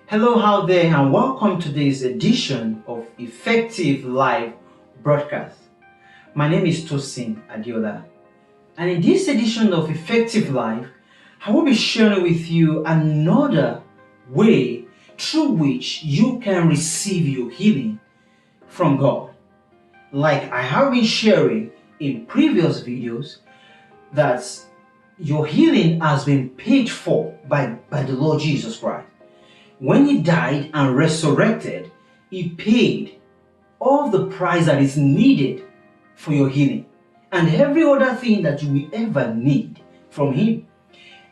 Hello out there and welcome to this edition of Effective Live Broadcast. My name is Tosin Adiola, and in this edition of Effective Life, I will be sharing with you another way through which you can receive your healing from God. Like I have been sharing in previous videos, that your healing has been paid for by the Lord Jesus Christ. When He died and resurrected, He paid all the price that is needed for your healing and every other thing that you will ever need from Him.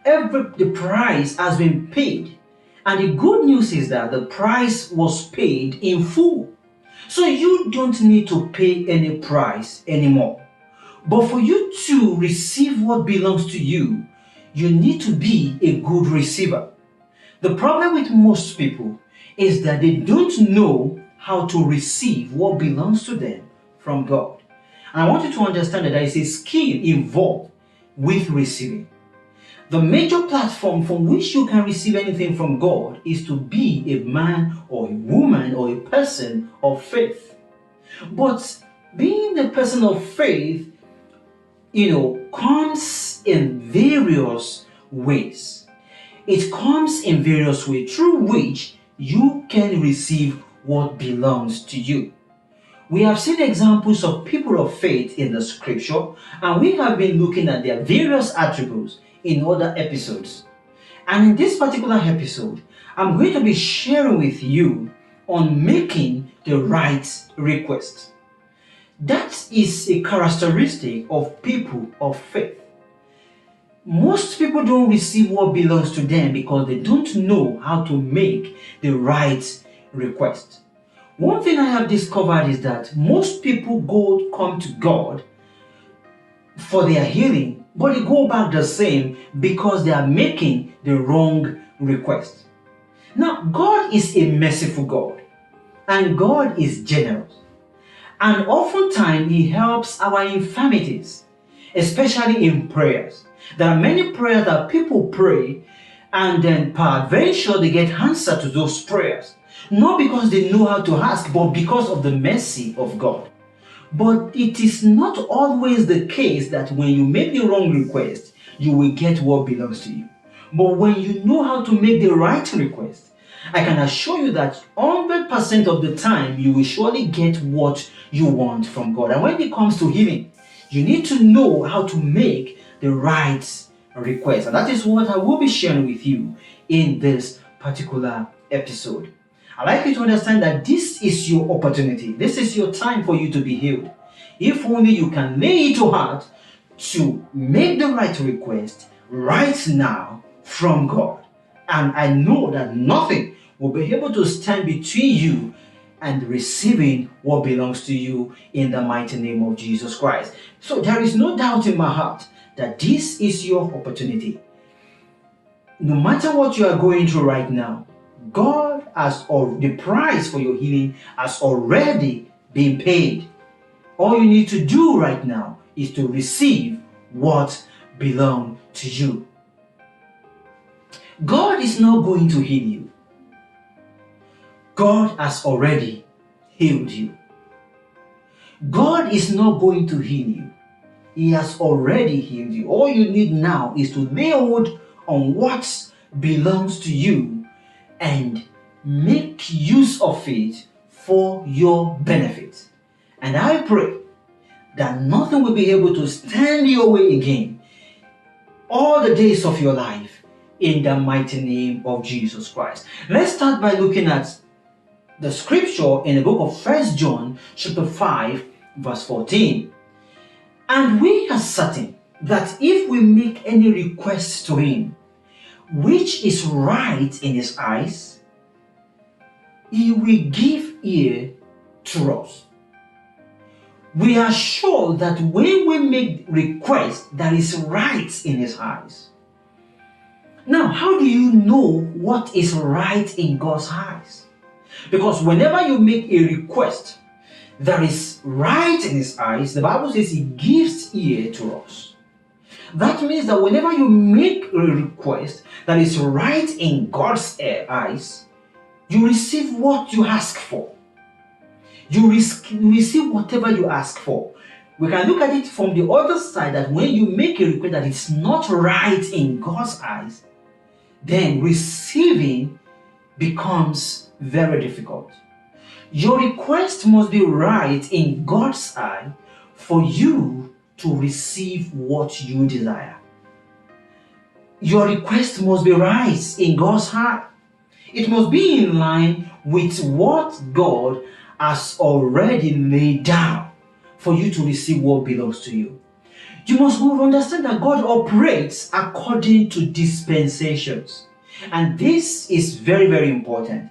The price has been paid, and the good news is that the price was paid in full. So you don't need to pay any price anymore. But for you to receive what belongs to you, you need to be a good receiver. The problem with most people is that they don't know how to receive what belongs to them from God. And I want you to understand that there is a skill involved with receiving. The major platform from which you can receive anything from God is to be a man or a woman or a person of faith. But being a person of faith, comes in various ways. It comes in various ways through which you can receive what belongs to you. We have seen examples of people of faith in the scripture, and we have been looking at their various attributes in other episodes. And in this particular episode, I'm going to be sharing with you on making the right request. That is a characteristic of people of faith. Most people don't receive what belongs to them because they don't know how to make the right request. One thing I have discovered is that most people come to God for their healing, but they go back the same because they are making the wrong request. Now, God is a merciful God, and God is generous. And oftentimes He helps our infirmities, especially in prayers. There are many prayers that people pray, and then peradventure they get answer to those prayers. Not because they know how to ask, but because of the mercy of God. But it is not always the case that when you make the wrong request, you will get what belongs to you. But when you know how to make the right request, I can assure you that 100% of the time you will surely get what you want from God. And when it comes to healing, you need to know how to make the right request. And that is what I will be sharing with you in this particular episode. I'd like you to understand that this is your opportunity. This is your time for you to be healed. If only you can lay it to heart to make the right request right now from God. And I know that nothing will be able to stand between you and receiving what belongs to you in the mighty name of Jesus Christ. So there is no doubt in my heart that this is your opportunity. No matter what you are going through right now, God has, or the price for your healing has already been paid. All you need to do right now is to receive what belongs to you. God is not going to heal you. God has already healed you. God is not going to heal you. He has already healed you. All you need now is to lay hold on what belongs to you and make use of it for your benefit. And I pray that nothing will be able to stand your way again all the days of your life in the mighty name of Jesus Christ. Let's start by looking at the scripture in the book of 1 John chapter 5 verse 14. And we are certain that if we make any request to Him, which is right in His eyes, He will give ear to us. We are sure that when we make request that is right in His eyes. Now, how do you know what is right in God's eyes? Because whenever you make a request that is right in His eyes, the Bible says He gives ear to us. That means that whenever you make a request that is right in God's eyes, You receive what you ask for. You receive whatever you ask for. We can look at it from the other side, that when you make a request that it's not right in God's eyes, then receiving becomes very difficult. Your request must be right in God's eye for you to receive what you desire. Your request must be right in God's heart. It must be in line with what God has already laid down for you to receive what belongs to you. You must understand that God operates according to dispensations. And this is very, very important.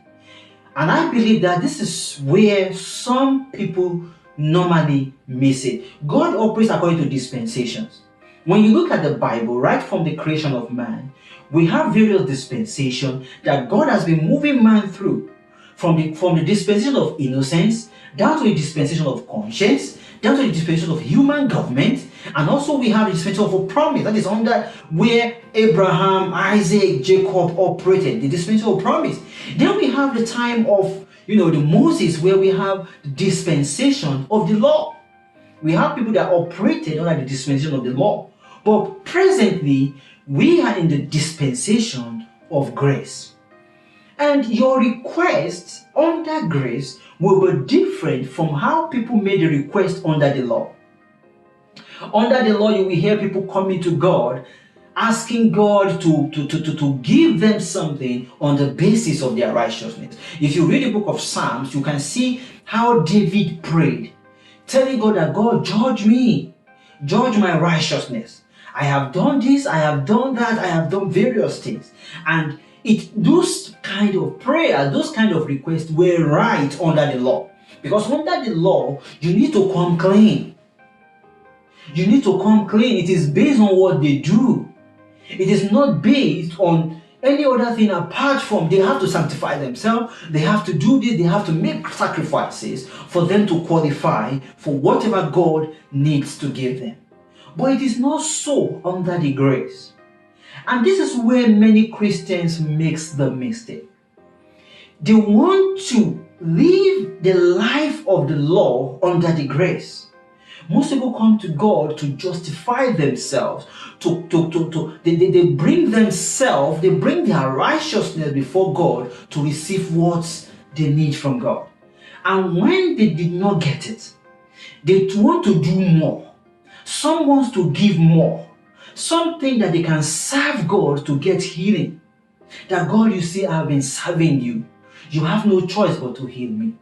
And I believe that this is where some people normally miss it. God operates according to dispensations. When you look at the Bible, right from the creation of man, we have various dispensations that God has been moving man through. From the dispensation of innocence, down to the dispensation of conscience, down to the dispensation of human government, and also we have the dispensation of a promise. That is under where Abraham, Isaac, Jacob operated, the dispensation of promise. Then we have the time of, the Moses, where we have the dispensation of the law. We have people that operated under the dispensation of the law. But presently, we are in the dispensation of grace. And your request under grace will be different from how people made the request under the law. Under the law, you will hear people coming to God, asking God to give them something on the basis of their righteousness. If you read the book of Psalms, you can see how David prayed, telling God that, God, judge me, judge my righteousness. I have done this, I have done that, I have done various things. And those kind of prayers, those kind of requests were right under the law. Because under the law, you need to come clean. You need to come clean. It is based on what they do. It is not based on any other thing apart from they have to sanctify themselves, they have to do this, they have to make sacrifices for them to qualify for whatever God needs to give them. But it is not so under the grace. And this is where many Christians make the mistake. They want to live the life of the law under the grace. Most people come to God to justify themselves, they bring themselves, they bring their righteousness before God to receive what they need from God. And when they did not get it, they want to do more. Some wants to give more. Something that they can serve God to get healing. That God, you see, I have been serving you. You have no choice but to heal me.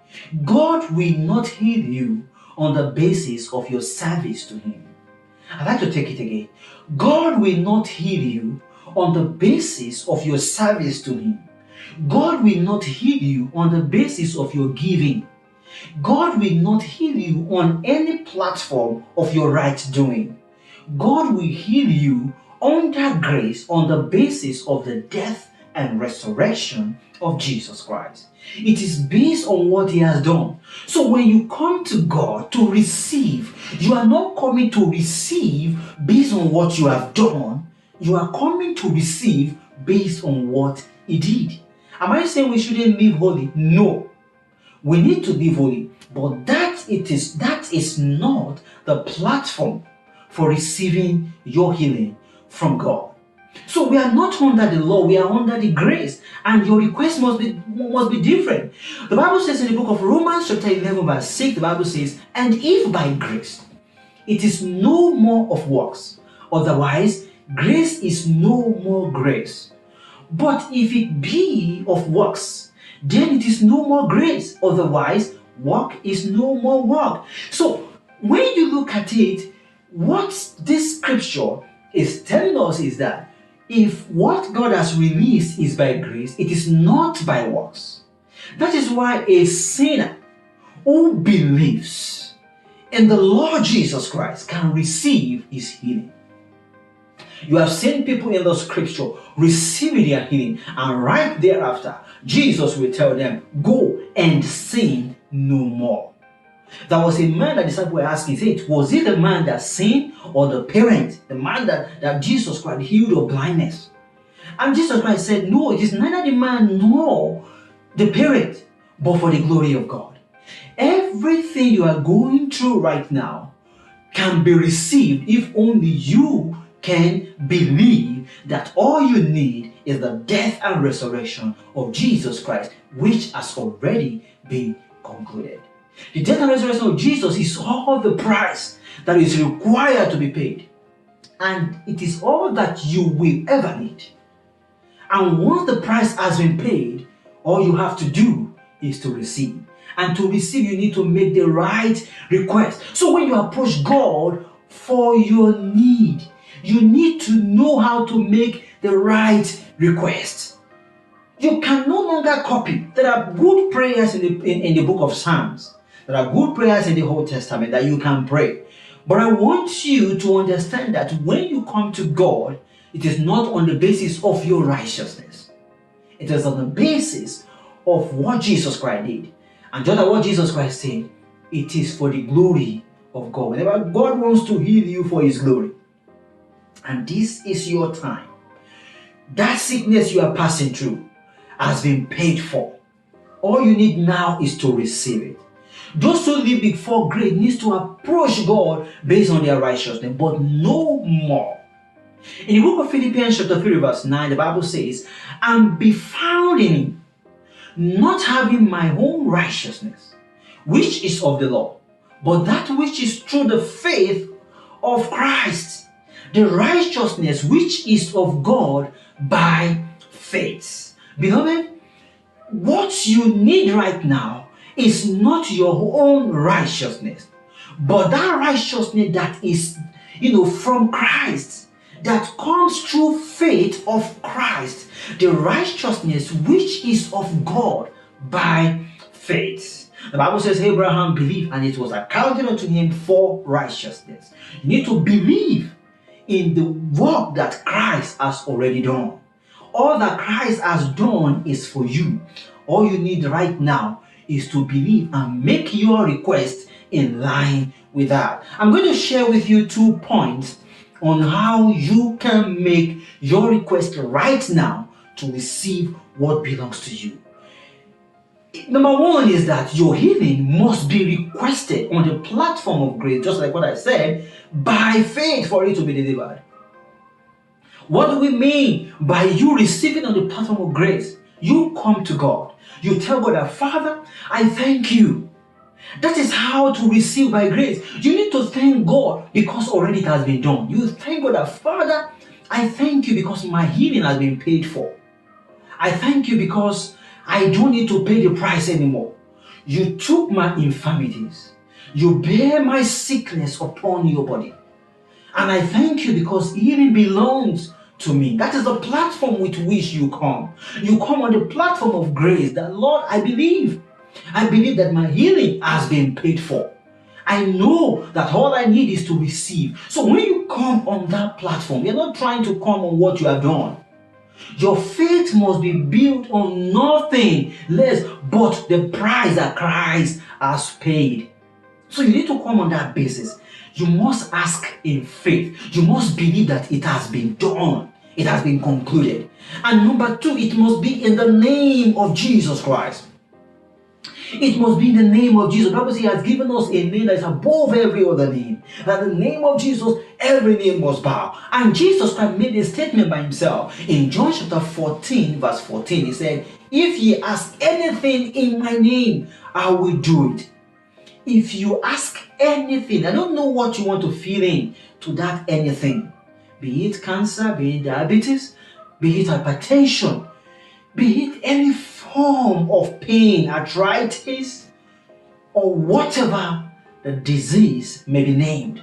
God will not heal you on the basis of your service to Him. I'd like to take it again. God will not heal you on the basis of your service to Him. God will not heal you on the basis of your giving. God will not heal you on any platform of your right doing. God will heal you under grace on the basis of the death and resurrection of Jesus Christ. It is based on what He has done. So when you come to God to receive, you are not coming to receive based on what you have done. You are coming to receive based on what He did. Am I saying we shouldn't live holy? No. We need to live holy. But that is not the platform for receiving your healing from God. So we are not under the law, we are under the grace, and your request must be different. The Bible says in the book of Romans chapter 11 verse 6, the Bible says, and if by grace, it is no more of works, otherwise grace is no more grace. But if it be of works, then it is no more grace, otherwise work is no more work. So when you look at it, what this scripture is telling us is that if what God has released is by grace, it is not by works. That is why a sinner who believes in the Lord Jesus Christ can receive his healing. You have seen people in the scripture receiving their healing, and right thereafter, Jesus will tell them, go and sin no more. There was a man that the disciples were asking, was it the man that sinned or the parent, the man that Jesus Christ healed of blindness? And Jesus Christ said, no, it is neither the man nor the parent, but for the glory of God. Everything you are going through right now can be received if only you can believe that all you need is the death and resurrection of Jesus Christ, which has already been concluded. The death and resurrection of Jesus is all the price that is required to be paid. And it is all that you will ever need. And once the price has been paid, all you have to do is to receive. And to receive, you need to make the right request. So when you approach God for your need, you need to know how to make the right request. You can no longer copy. There are good prayers in the book of Psalms. There are good prayers in the Old Testament that you can pray. But I want you to understand that when you come to God, it is not on the basis of your righteousness. It is on the basis of what Jesus Christ did. And just like what Jesus Christ said, it is for the glory of God. Whenever God wants to heal you for His glory, and this is your time, that sickness you are passing through has been paid for. All you need now is to receive it. Those who live before grace needs to approach God based on their righteousness, but no more. In the book of Philippians chapter 3 verse 9, the Bible says, "And be found in Him, not having my own righteousness, which is of the law, but that which is through the faith of Christ, the righteousness which is of God by faith." Beloved, what you need right now is not your own righteousness, but that righteousness that is, from Christ, that comes through faith of Christ, the righteousness which is of God by faith. The Bible says Abraham believed and it was accounted unto him for righteousness. You need to believe in the work that Christ has already done. All that Christ has done is for you. All you need right now is to believe and make your request in line with that. I'm going to share with you 2 points on how you can make your request right now to receive what belongs to you. Number 1 is that your healing must be requested on the platform of grace, just like what I said, by faith for it to be delivered. What do we mean by you receiving on the platform of grace? You come to God. You tell God that, "Father, I thank you." That is how to receive by grace. You need to thank God because already it has been done. You thank God that, "Father, I thank you because my healing has been paid for. I thank you because I don't need to pay the price anymore. You took my infirmities. You bear my sickness upon your body. And I thank you because healing belongs to me." That is the platform with which you come. You come on the platform of grace that, "Lord, I believe that my healing has been paid for. I know that all I need is to receive." So when you come on that platform, you're not trying to come on what you have done. Your faith must be built on nothing less but the price that Christ has paid. So you need to come on that basis. You must ask in faith. You must believe that it has been done. It has been concluded. And number 2, it must be in the name of Jesus Christ. It must be in the name of Jesus. The Bible says He has given us a name that is above every other name. That in the name of Jesus, every name must bow. And Jesus Christ made a statement by Himself. In John chapter 14, verse 14, He said, "If ye ask anything in my name, I will do it." If you ask anything, I don't know what you want to fill in to that anything. Be it cancer, be it diabetes, be it hypertension, be it any form of pain, arthritis, or whatever the disease may be named.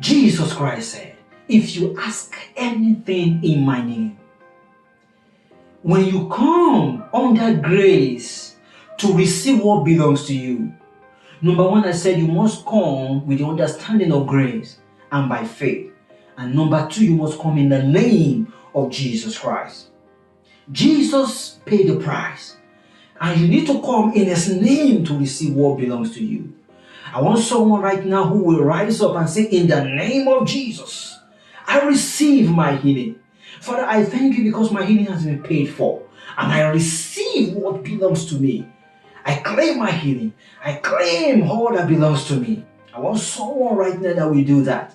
Jesus Christ said, "If you ask anything in my name," when you come under grace to receive what belongs to you, number 1, I said you must come with the understanding of grace and by faith. And number 2, you must come in the name of Jesus Christ. Jesus paid the price. And you need to come in His name to receive what belongs to you. I want someone right now who will rise up and say, "In the name of Jesus, I receive my healing. Father, I thank you because my healing has been paid for. and I receive what belongs to me. I claim my healing. I claim all that belongs to me. I want someone right now that will do that,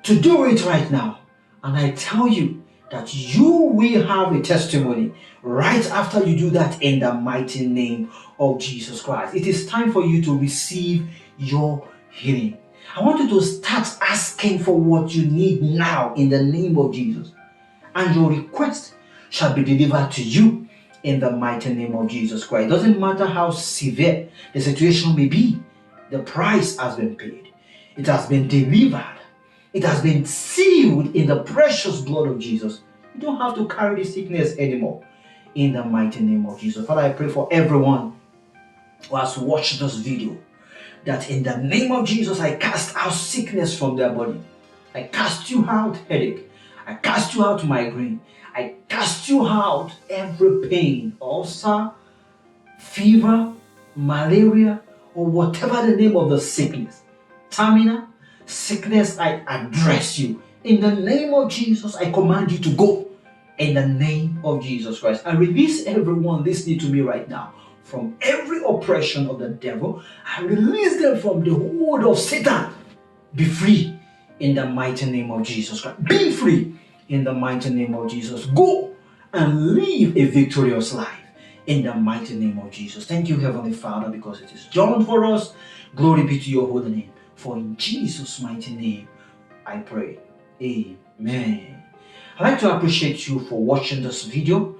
to do it right now. And I tell you that you will have a testimony right after you do that in the mighty name of Jesus Christ. It is time for you to receive your healing. I want you to start asking for what you need now in the name of Jesus. And your request shall be delivered to you in the mighty name of Jesus Christ. It doesn't matter how severe the situation may be, the price has been paid. It has been delivered. It has been sealed in the precious blood of Jesus. You don't have to carry the sickness anymore in the mighty name of Jesus. Father, I pray for everyone who has watched this video, that in the name of Jesus, I cast out sickness from their body. I cast you out headache. I cast you out migraine. I cast you out every pain, ulcer, fever, malaria, or whatever the name of the sickness. Terminal sickness, I address you. In the name of Jesus, I command you to go. In the name of Jesus Christ. I release everyone listening to me right now from every oppression of the devil. I release them from the hold of Satan. Be free in the mighty name of Jesus Christ. Be free in the mighty name of Jesus. Go and live a victorious life in the mighty name of Jesus. Thank you, Heavenly Father, because it is done for us. Glory be to your holy name. For in Jesus' mighty name, I pray. Amen. I'd like to appreciate you for watching this video.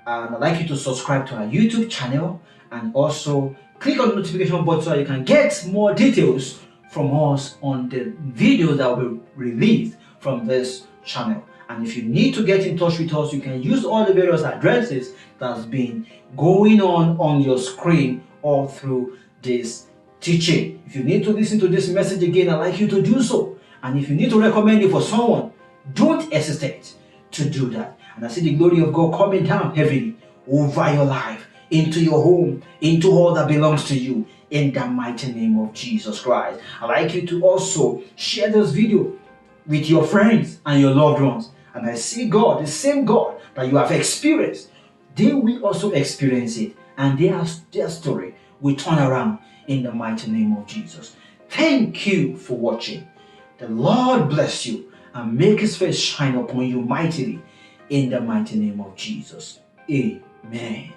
And I'd like you to subscribe to our YouTube channel and also click on the notification button so you can get more details from us on the videos that will be released from this channel. And if you need to get in touch with us, you can use all the various addresses that's been going on your screen all through this teaching. If you need to listen to this message again, I'd like you to do so. And if you need to recommend it for someone, don't hesitate to do that. And I see the glory of God coming down heavily over your life, into your home, into all that belongs to you, in the mighty name of Jesus Christ. I'd like you to also share this video with your friends and your loved ones. And I see God, the same God that you have experienced, they will also experience it. And their story will turn around in the mighty name of Jesus. Thank you for watching. The Lord bless you and make his face shine upon you mightily in the mighty name of Jesus. Amen.